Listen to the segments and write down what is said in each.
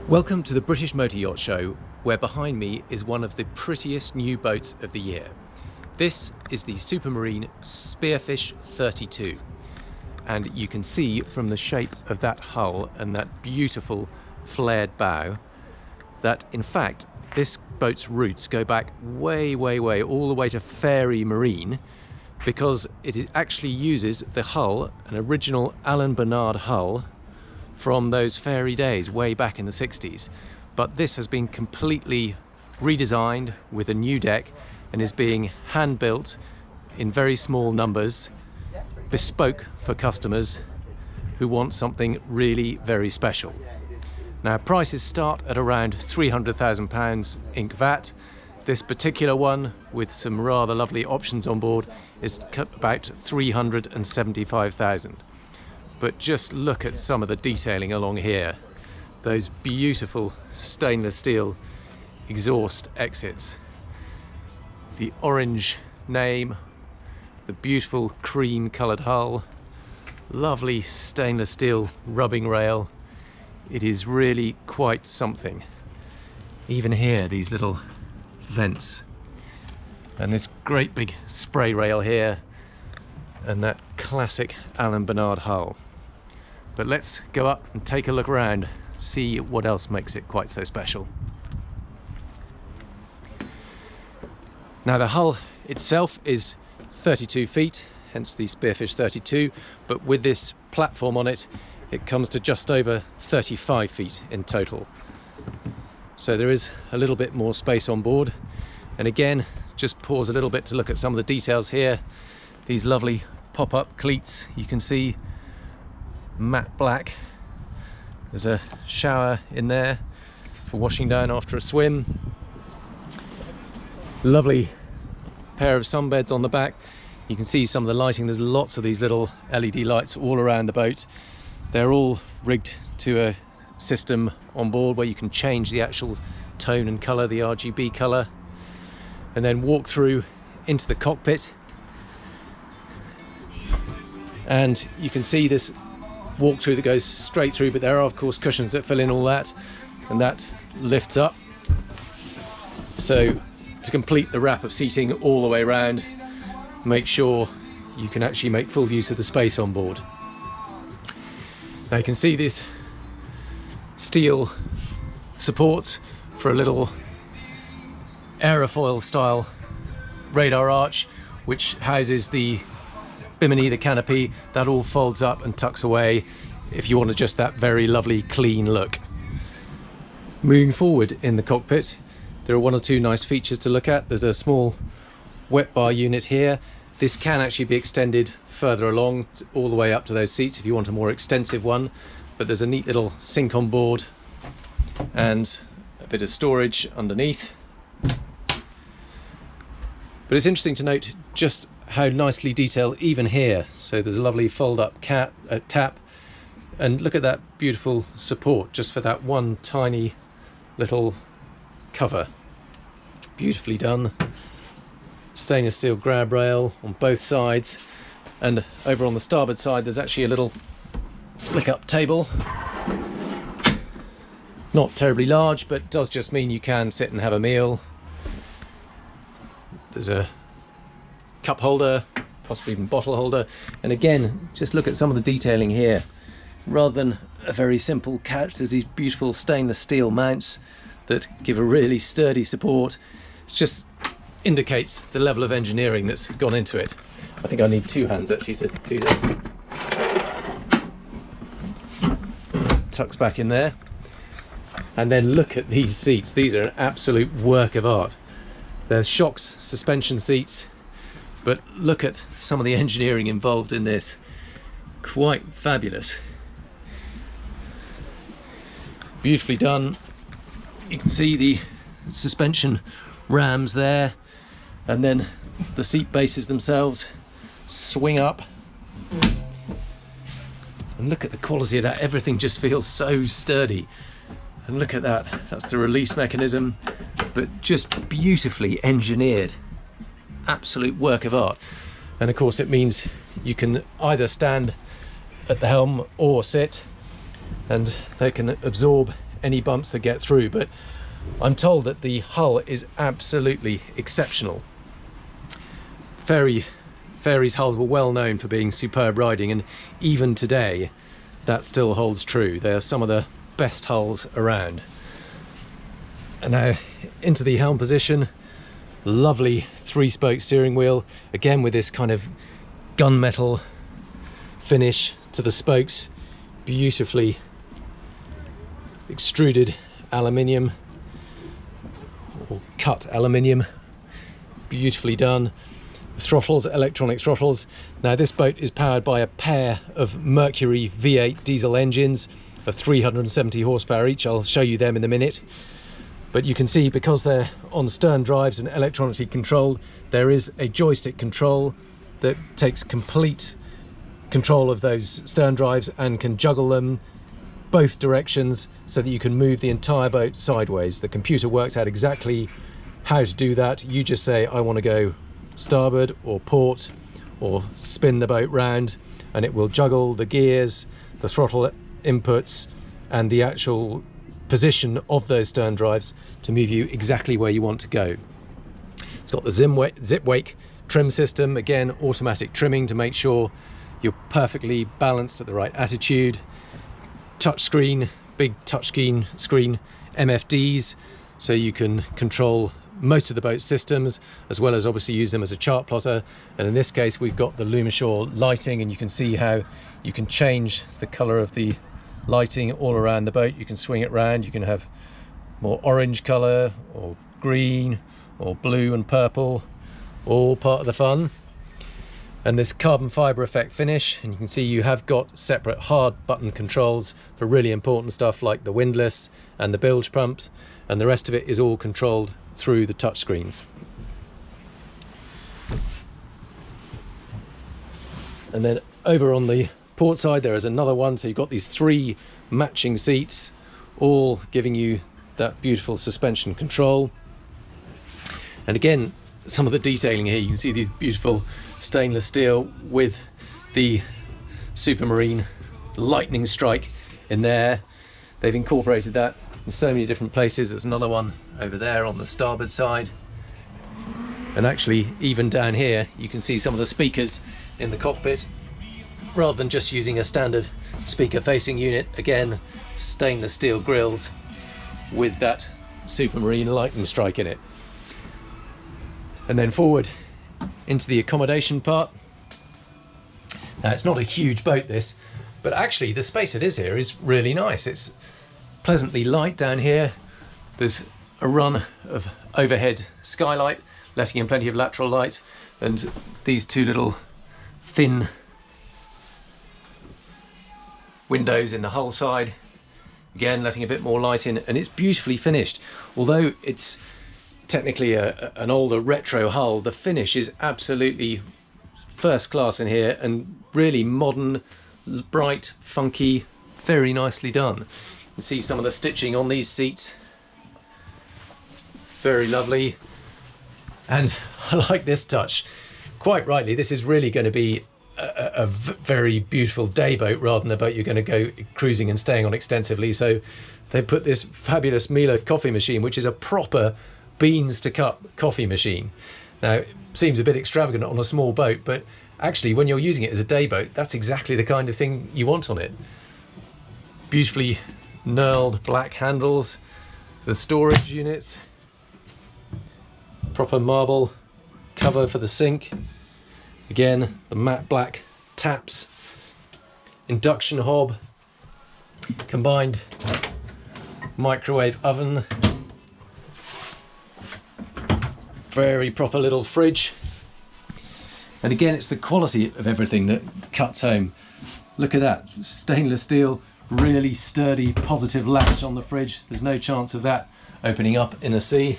Welcome to the British Motor Yacht Show, where behind me is one of the prettiest new boats of the year. This is the Supermarine Spearfish 32, and you can see from the shape of that hull and that beautiful flared bow that in fact this boat's roots go back way all the way to Fairy Marine, because it actually uses the hull, an original Alan Bernard hull from those fairy days way back in the 60s. But this has been completely redesigned with a new deck and is being hand built in very small numbers, bespoke for customers who want something really very special. Now, prices start at around £300,000 Inc. VAT. This particular one, with some rather lovely options on board, is about £375,000. But just look at some of the detailing along here. Those beautiful stainless steel exhaust exits, the orange name, the beautiful cream coloured hull, lovely stainless steel rubbing rail. It is really quite something. Even here, these little vents, and this great big spray rail here, and that classic Alan Bernard hull. But let's go up and take a look around, see what else makes it quite so special. Now, the hull itself is 32 feet, hence the Spearfish 32, but with this platform on it, it comes to just over 35 feet in total. So there is a little bit more space on board. And again, just pause a little bit to look at some of the details here. These lovely pop-up cleats, you can see, matte black. There's a shower in there for washing down after a swim. Lovely pair of sunbeds on the back. You can see some of the lighting. There's lots of these little LED lights all around the boat. They're all rigged to a system on board where you can change the actual tone and colour, the RGB colour, and then walk through into the cockpit. And you can see this walk-through that goes straight through, but there are of course cushions that fill in all that, and that lifts up. So to complete the wrap of seating all the way around, make sure you can actually make full use of the space on board. Now you can see these steel supports for a little aerofoil style radar arch, which houses the bimini, the canopy. That all folds up and tucks away if you want just that very lovely clean look. Moving forward in the cockpit, there are one or two nice features to look at. There's a small wet bar unit here. This can actually be extended further along all the way up to those seats if you want a more extensive one, but there's a neat little sink on board and a bit of storage underneath. But it's interesting to note just how nicely detailed even here. So there's a lovely fold-up tap, and look at that beautiful support just for that one tiny little cover. Beautifully done. Stainless steel grab rail on both sides, and over on the starboard side there's actually a little flick-up table. Not terribly large, but does just mean you can sit and have a meal. There's a cup holder, possibly even bottle holder, and again, just look at some of the detailing here. Rather than a very simple couch, there's these beautiful stainless steel mounts that give a really sturdy support. It just indicates the level of engineering that's gone into it. I think I need two hands actually to do that. Tucks back in there. And then look at these seats. These are an absolute work of art. There's shocks, suspension seats, but look at some of the engineering involved in this. Quite fabulous. Beautifully done. You can see the suspension rams there, and then the seat bases themselves swing up. And look at the quality of that. Everything just feels so sturdy. And look at that. That's the release mechanism, but just beautifully engineered. Absolute work of art. And of course it means you can either stand at the helm or sit, and they can absorb any bumps that get through, but I'm told that the hull is absolutely exceptional. Fairey's hulls were well known for being superb riding, and even today that still holds true. They are some of the best hulls around. And now into the helm position, lovely 3-spoke steering wheel, again with this kind of gunmetal finish to the spokes, beautifully extruded aluminium or cut aluminium, beautifully done. Throttles, electronic throttles. Now this boat is powered by a pair of Mercury V8 diesel engines of 370 horsepower each. I'll show you them in a minute. But you can see, because they're on stern drives and electronically controlled, there is a joystick control that takes complete control of those stern drives and can juggle them both directions so that you can move the entire boat sideways. The computer works out exactly how to do that. You just say, I want to go starboard or port, or spin the boat round, and it will juggle the gears, the throttle inputs, and the actual position of those stern drives to move you exactly where you want to go. It's got the zip wake trim system, again automatic trimming to make sure you're perfectly balanced at the right attitude. Touch screen, big touch screen MFDs, so you can control most of the boat systems, as well as obviously use them as a chart plotter. And in this case we've got the Lumishore lighting, and you can see how you can change the color of the lighting all around the boat. You can swing it round, you can have more orange color or green or blue and purple, all part of the fun. And this carbon fiber effect finish, and you can see you have got separate hard button controls for really important stuff like the windlass and the bilge pumps, and the rest of it is all controlled through the touch screens. And then over on the port side there is another one, so you've got these 3 matching seats, all giving you that beautiful suspension control. And again, some of the detailing here, you can see these beautiful stainless steel with the Supermarine lightning strike in there. They've incorporated that in so many different places. There's another one over there on the starboard side, and actually even down here you can see some of the speakers in the cockpit. Rather than just using a standard speaker facing unit, again stainless steel grills with that Supermarine lightning strike in it. And then forward into the accommodation part. Now it's not a huge boat this, but actually the space it is here is really nice. It's pleasantly light down here. There's a run of overhead skylight, letting in plenty of lateral light, and these 2 little thin windows in the hull side, again letting a bit more light in, and it's beautifully finished. Although it's technically an older retro hull, the finish is absolutely first class in here, and really modern, bright, funky, very nicely done. You can see some of the stitching on these seats, very lovely. And I like this touch. Quite rightly, this is really going to be a very beautiful day boat rather than a boat you're going to go cruising and staying on extensively. So they put this fabulous Miele coffee machine, which is a proper beans to cup coffee machine. Now it seems a bit extravagant on a small boat, but actually when you're using it as a day boat, that's exactly the kind of thing you want on it. Beautifully knurled black handles, the storage units, proper marble cover for the sink, again the matte black taps, induction hob, combined microwave oven, very proper little fridge. And again, it's the quality of everything that cuts home. Look at that, stainless steel, really sturdy, positive latch on the fridge. There's no chance of that opening up in a sea.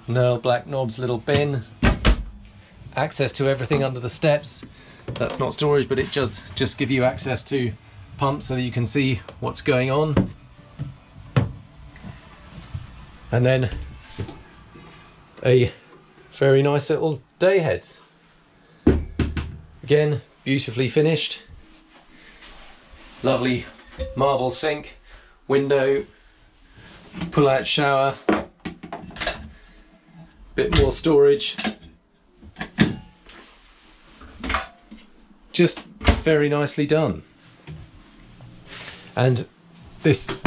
Knurled black knobs, little bin. Access to everything under the steps. That's not storage, but it does just give you access to pumps so that you can see what's going on. And then a very nice little day heads. Again, beautifully finished. Lovely marble sink window, pull-out shower, bit more storage. Just very nicely done. And this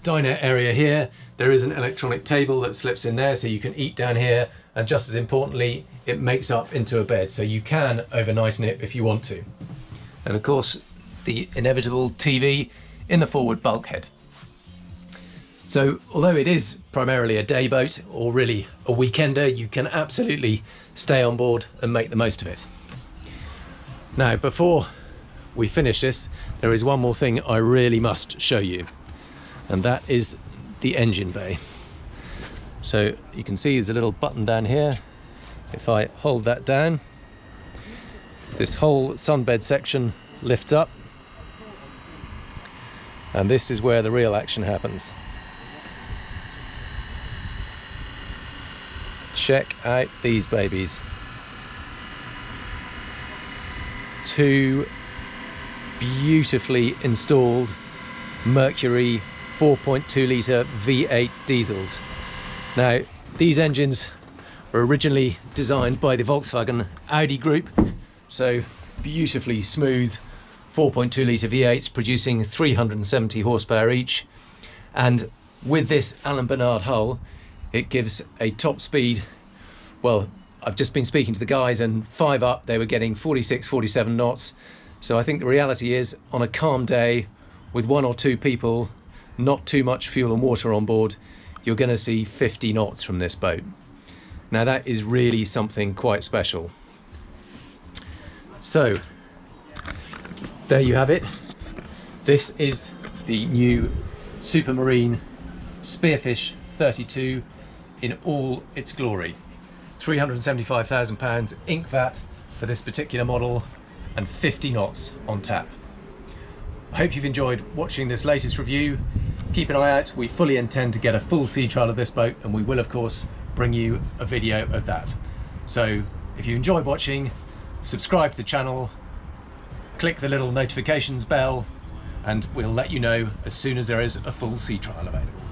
diner area here, there is an electronic table that slips in there so you can eat down here, and just as importantly, it makes up into a bed, so you can overnight in it if you want to. And of course, the inevitable TV in the forward bulkhead. So although it is primarily a day boat, or really a weekender, you can absolutely stay on board and make the most of it. Now, before we finish this, there is one more thing I really must show you, and that is the engine bay. So you can see there's a little button down here. If I hold that down, this whole sunbed section lifts up, and this is where the real action happens. Check out these babies. Two beautifully installed Mercury 4.2 litre V8 diesels. Now, these engines were originally designed by the Volkswagen Audi group, so beautifully smooth 4.2 litre V8s producing 370 horsepower each, and with this Allen Bernard hull it gives a top speed, well, I've just been speaking to the guys, and 5 up they were getting 46, 47 knots. So I think the reality is, on a calm day with 1 or 2 people, not too much fuel and water on board, you're going to see 50 knots from this boat. Now that is really something quite special. So there you have it. This is the new Supermarine Spearfish 32 in all its glory. £375,000 ink vat for this particular model, and 50 knots on tap. I hope you've enjoyed watching this latest review. Keep an eye out, we fully intend to get a full sea trial of this boat, and we will of course bring you a video of that. So if you enjoyed watching, subscribe to the channel, click the little notifications bell, and we'll let you know as soon as there is a full sea trial available.